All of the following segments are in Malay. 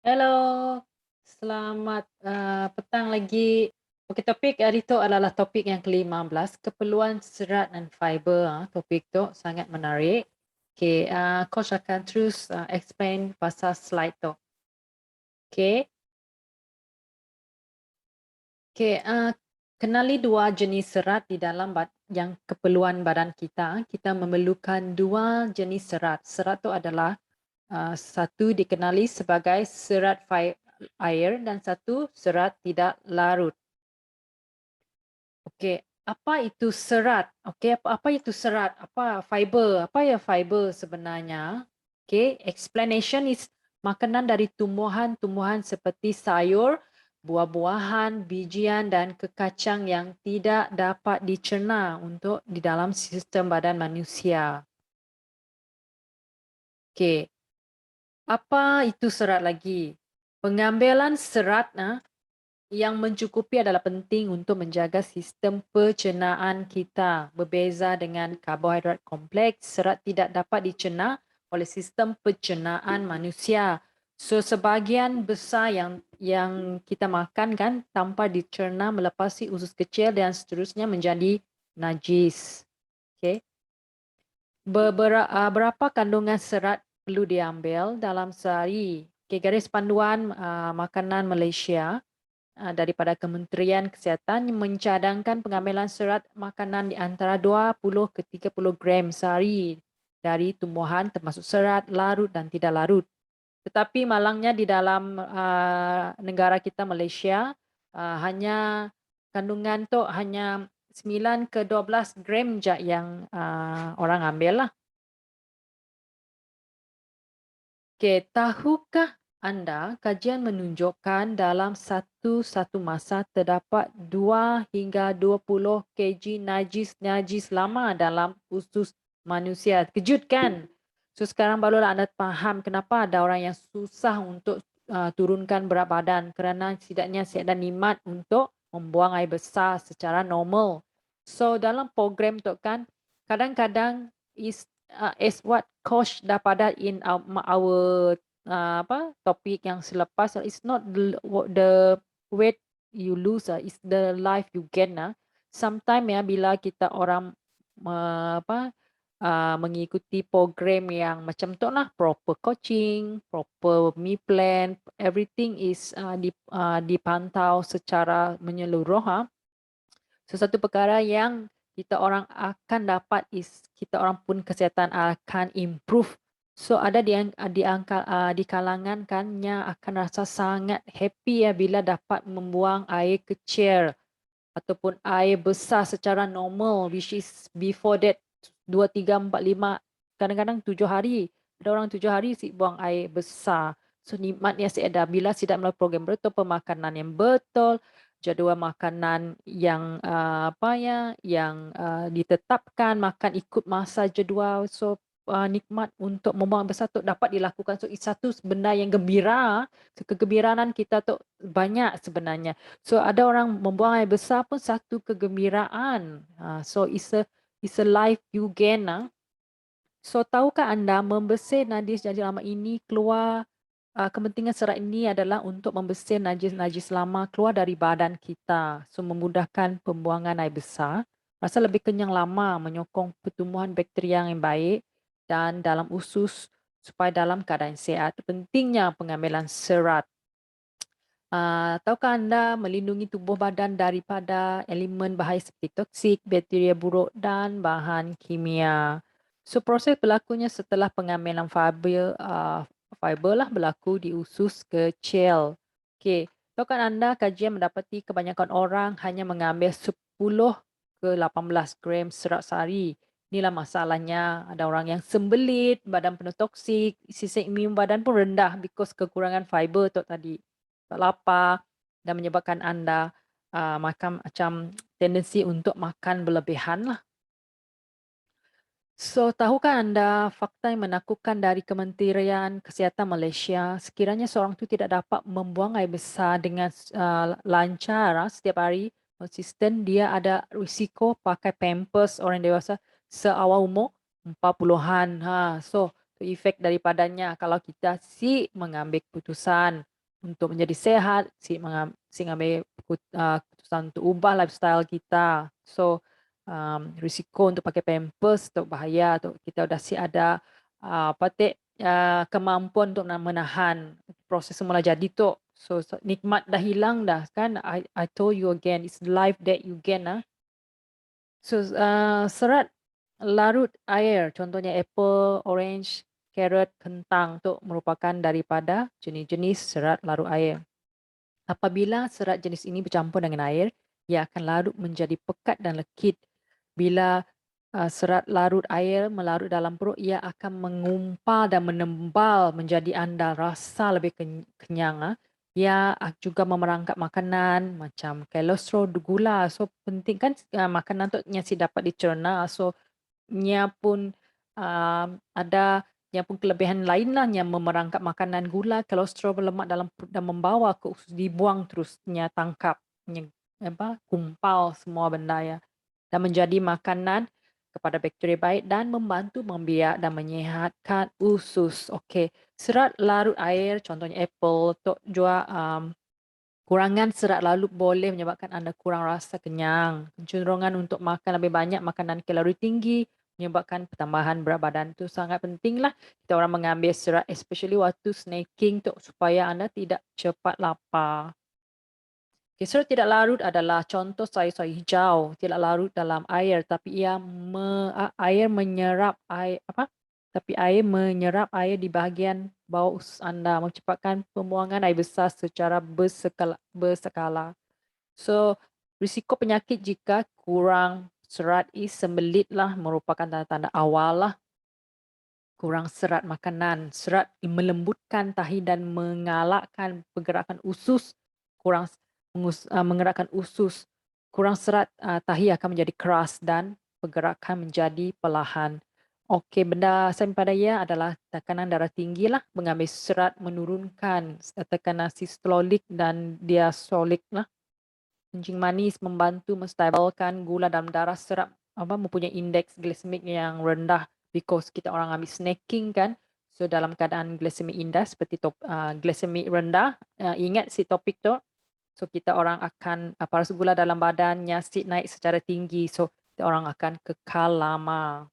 Halo, selamat petang lagi. Okey, topik hari itu adalah topik yang ke-15, keperluan serat dan fiber. Topik tu sangat menarik. Okey, coach akan terus explain pasal slide tu. Okey. Okey, kenali dua jenis serat di dalam yang keperluan badan kita. Kita memerlukan dua jenis serat. Serat tu adalah satu dikenali sebagai serat air dan satu serat tidak larut. Okey, apa itu serat? Okey, apa itu serat? Apa fiber? Apa ya fiber sebenarnya? Okey, explanation is makanan dari tumbuhan-tumbuhan seperti sayur, buah-buahan, bijian dan kekacang yang tidak dapat dicerna untuk di dalam sistem badan manusia. Okey, apa itu serat lagi? Pengambilan serat yang mencukupi adalah penting untuk menjaga sistem pencernaan kita. Berbeza dengan karbohidrat kompleks, serat tidak dapat dicerna oleh sistem pencernaan manusia. So sebahagian besar yang kita makan kan tanpa dicerna melepasi usus kecil dan seterusnya menjadi najis. Okey. Berapa kandungan serat perlu diambil dalam sehari? Okay, garis panduan makanan Malaysia daripada Kementerian Kesihatan mencadangkan pengambilan serat makanan di antara 20 ke 30 gram sehari dari tumbuhan termasuk serat, larut dan tidak larut. Tetapi malangnya di dalam negara kita Malaysia hanya kandungan tu hanya 9 ke 12 gram je yang orang ambil lah. Okey, tahukah anda kajian menunjukkan dalam satu masa terdapat 2 hingga 20 kg najis lama dalam usus manusia. Kejut kan? So sekarang barulah anda faham kenapa ada orang yang susah untuk turunkan berat badan kerana setidaknya saya ada nikmat untuk membuang air besar secara normal. So dalam program tu kan kadang-kadang as what coach daripada in our topik yang selepas, it's not the weight you lose, it's the life you gain. Sometimes ya bila kita orang mengikuti program yang macam tu lah, proper coaching, proper meal plan, everything is dipantau secara menyeluruh. Sesuatu perkara yang kita orang akan dapat is kita orang pun kesihatan akan improve. So ada di kalangan kannya akan rasa sangat happy ya bila dapat membuang air kecil ataupun air besar secara normal, which is before that 2, 3, 4, 5, kadang-kadang 7 hari. Ada orang 7 hari si buang air besar. So nikmatnya si ada bila tidak melalui program betul, pemakanan yang betul, jadual makanan yang ditetapkan, makan ikut masa jadual. So nikmat untuk membuang besar tu dapat dilakukan. So it's satu benda yang gembira. So, kegembiraan kita tu banyak sebenarnya. So ada orang membuang air besar pun satu kegembiraan. So it's a life you gain. So tahukah anda membersih najis jadi lama ini keluar kepentingan serat ini adalah untuk membersih najis-najis lama keluar dari badan kita. So memudahkan pembuangan air besar, rasa lebih kenyang lama, menyokong pertumbuhan bakteria yang baik dan dalam usus supaya dalam keadaan sihat. Pentingnya pengambilan serat. Tahukah anda melindungi tubuh badan daripada elemen bahaya seperti toksik, bakteria buruk dan bahan kimia. So proses berlakunya setelah pengambilan fiber lah berlaku di usus kecil. Okey, tahukah anda kajian mendapati kebanyakan orang hanya mengambil 10 ke 18 gram serat sehari. Inilah masalahnya, ada orang yang sembelit, badan penuh toksik, sistem imun badan pun rendah because kekurangan fiber tu tadi. Tak lapar dan menyebabkan anda makan macam tendensi untuk makan berlebihan lah. So, tahukah anda fakta yang menakutkan dari Kementerian Kesihatan Malaysia, sekiranya seorang itu tidak dapat membuang air besar dengan lancar setiap hari, konsisten, dia ada risiko pakai pampers orang dewasa seawal umur 40-an. So, efek daripadanya kalau kita mengambil keputusan untuk menjadi sehat, si ngambil keputusan untuk ubah lifestyle kita. So, risiko untuk pakai pampers tu bahaya tu. Kita dah si ada kemampuan untuk menahan proses semula jadi tu. So, nikmat dah hilang dah kan. I told you again, it's life that you gain. So, serat larut air, contohnya apple, orange, carrot, kentang tu merupakan daripada jenis-jenis serat larut air. Apabila serat jenis ini bercampur dengan air, ia akan larut menjadi pekat dan lekit. Bila serat larut air melarut dalam perut, ia akan mengumpal dan menembal menjadi anda rasa lebih kenyang. Ia juga memerangkap makanan macam kolesterol, gula. So penting kan makanan tu nyasi dapat dicerna. So nya pun ada yang pun kelebihan lain lah yang memerangkap makanan gula, kolesterol, lemak dalam perut dan membawa ke usus dibuang terusnya tangkap, kumpal semua benda ya dan menjadi makanan kepada bakteria baik dan membantu membiak dan menyihatkan usus. Okey, serat larut air contohnya apple, tok jua kurangan serat larut boleh menyebabkan anda kurang rasa kenyang. Kecenderungan untuk makan lebih banyak makanan kalori tinggi menyebabkan pertambahan berat badan. Itu sangat pentinglah kita orang mengambil serat especially waktu snacking tu supaya anda tidak cepat lapar. Okay, serat tidak larut adalah contoh sayur-sayur hijau tidak larut dalam air tapi air menyerap air air menyerap air di bahagian bawah usus anda memcepatkan pembuangan air besar secara berskala. So, risiko penyakit jika kurang serat sembelitlah merupakan tanda-tanda awal lah kurang serat makanan. Serat melembutkan tahi dan mengalakkan pergerakan usus. Menggerakkan usus. Kurang serat tahi akan menjadi keras dan pergerakan menjadi perlahan. Okey, benda pada ia adalah tekanan darah tinggi lah. Mengambil serat menurunkan tekanan sistolik dan diastolik lah. Kencing manis membantu menstabilkan gula dalam darah. Serat mempunyai indeks glisemik yang rendah because kita orang ambil snacking kan. So dalam keadaan glisemik indah seperti glisemik rendah, ingat si topik tu. So kita orang akan paras gula dalam badannya naik secara tinggi. So kita orang akan kekal lama.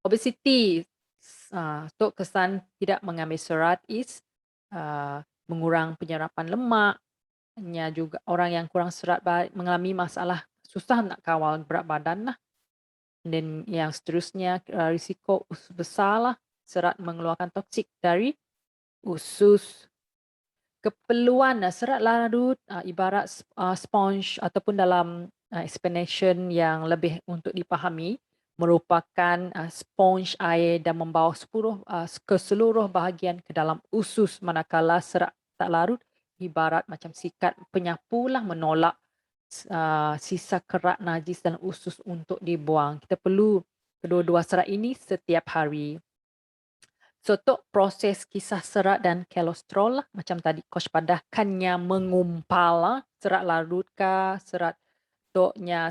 Obesity, so kesan tidak mengambil serat mengurang penyerapan lemak. Juga orang yang kurang serat mengalami masalah susah nak kawal berat badan lah. Dan yang seterusnya risiko usus besar lah. Serat mengeluarkan toksik dari usus. Keperluan serat larut ibarat sponge ataupun dalam explanation yang lebih untuk dipahami merupakan sponge air dan membawa ke seluruh bahagian ke dalam usus manakala serat tak larut ibarat macam sikat penyapu lah menolak sisa kerak najis dalam usus untuk dibuang. Kita perlu kedua-dua serat ini setiap hari. So, untuk proses kisah serat dan kolesterol lah, macam tadi Coach padahkannya mengumpal lah, serat larut kah, serat toknya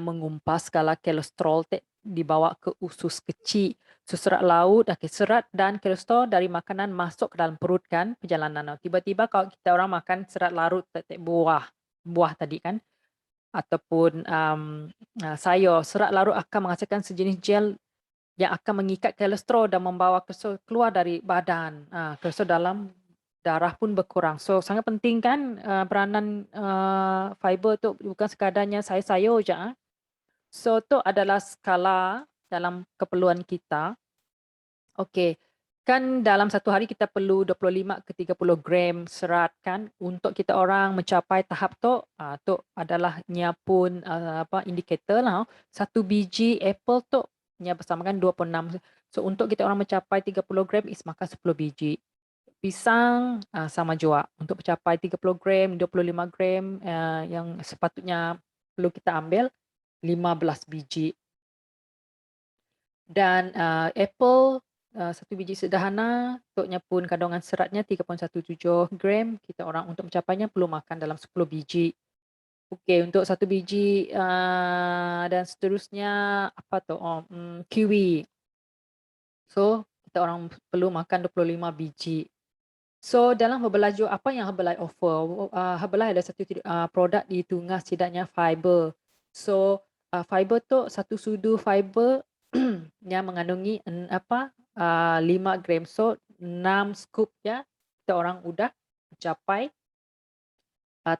mengumpal segala kolesterol dibawa ke usus kecil. So, serat laut, serat dan kolesterol dari makanan masuk ke dalam perut kan, perjalanan. Tiba-tiba kalau kita orang makan serat larut, buah tadi kan, ataupun sayur, serat larut akan menghasilkan sejenis gel yang akan mengikat kolesterol dan membawa kolesterol keluar dari badan. Kolesterol dalam darah pun berkurang. So sangat penting kan peranan fiber tu bukan sekadarnya sayur-sayur je. So tu adalah skala dalam keperluan kita. Okey. Kan dalam satu hari kita perlu 25 ke 30 gram serat kan untuk kita orang mencapai tahap tu tu adalah pun indikator lah. Satu biji apple tu bersamakan 26. So untuk kita orang mencapai 30 gram is makan 10 biji. Pisang sama juga untuk mencapai 30 gram, 25 gram yang sepatutnya perlu kita ambil 15 biji. Dan apple satu biji sederhana, untuknya pun kandungan seratnya 3.17 gram. Kita orang untuk mencapainya perlu makan dalam 10 biji. Okey, untuk satu biji dan seterusnya kiwi. So, kita orang perlu makan 25 biji. So dalam Herbalife apa yang Herbalife offer? Herbalife ada satu produk di Tungas setidaknya fiber. So fiber tu satu sudu fiber yang mengandungi 5 gram. So 6 scoop ya. Kita orang udah mencapai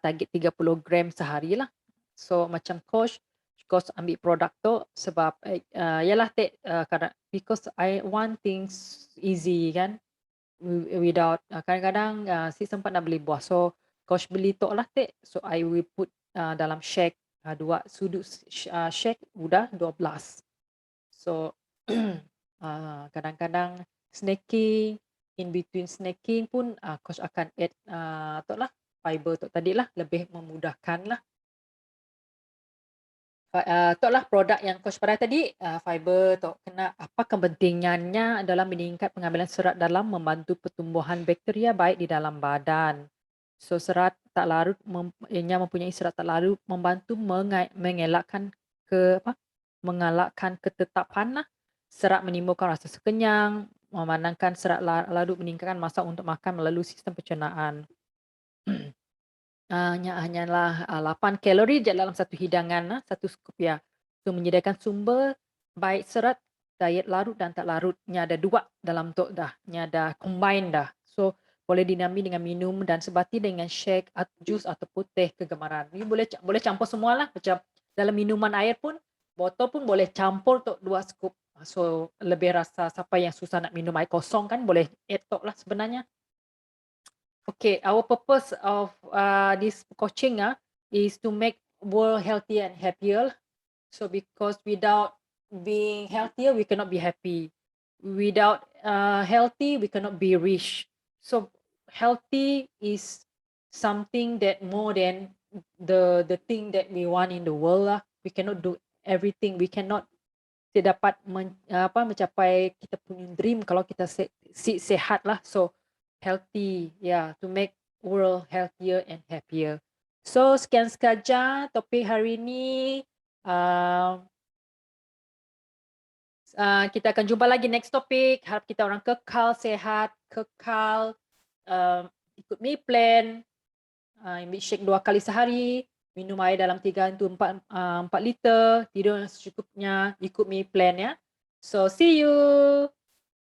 target 30 gram sehari lah. So macam coach ambil produk tu sebab yalah because I want things easy kan. Without kadang-kadang si sempat nak beli buah, so coach beli tok lah so I will put dalam shake, 2 sudut shake udah 12. So kadang-kadang snacking, in between snacking pun coach akan add tok lah fiber tok tadi lah, lebih memudahkan lah. Itulah produk yang coach pada tadi, fiber tu kena apa kepentingannya dalam meningkat pengambilan serat dalam membantu pertumbuhan bakteria baik di dalam badan. So serat tak larut ianya mempunyai serat tak larut membantu mengelakkan mengalakkan ketetapan lah. Serat menimbulkan rasa sekenyang, memandangkan serat larut meningkatkan masa untuk makan melalui sistem pencernaan. Hanyalah 8 kalori je dalam satu hidangan, satu skup ya. So menyediakan sumber baik serat, diet larut dan tak larut. Nya ada 2 dalam tu dah. Nya ada combine dah. So boleh dinamai dengan minum dan sebati dengan shake, jus ataupun teh kegemaran. Ni boleh campur semualah. Macam dalam minuman air pun, botol pun boleh campur tu 2 skup. So lebih rasa siapa yang susah nak minum air kosong kan boleh add tok lah sebenarnya. Okay, our purpose of this coaching is to make world healthier and happier. So because without being healthier, we cannot be happy. Without healthy, we cannot be rich. So healthy is something that more than the thing that we want in the world lah. We cannot do everything. We cannot dapat mencapai kita punya dream kalau kita sihat lah. So healthy, to make world healthier and happier. So sekian sahaja topik hari ini. Kita akan jumpa lagi next topik. Harap kita orang kekal sehat, kekal ikut meal plan, shake 2 kali sehari, minum air dalam 3 to 4 liter, tidur secukupnya, ikut meal plan ya. So see you.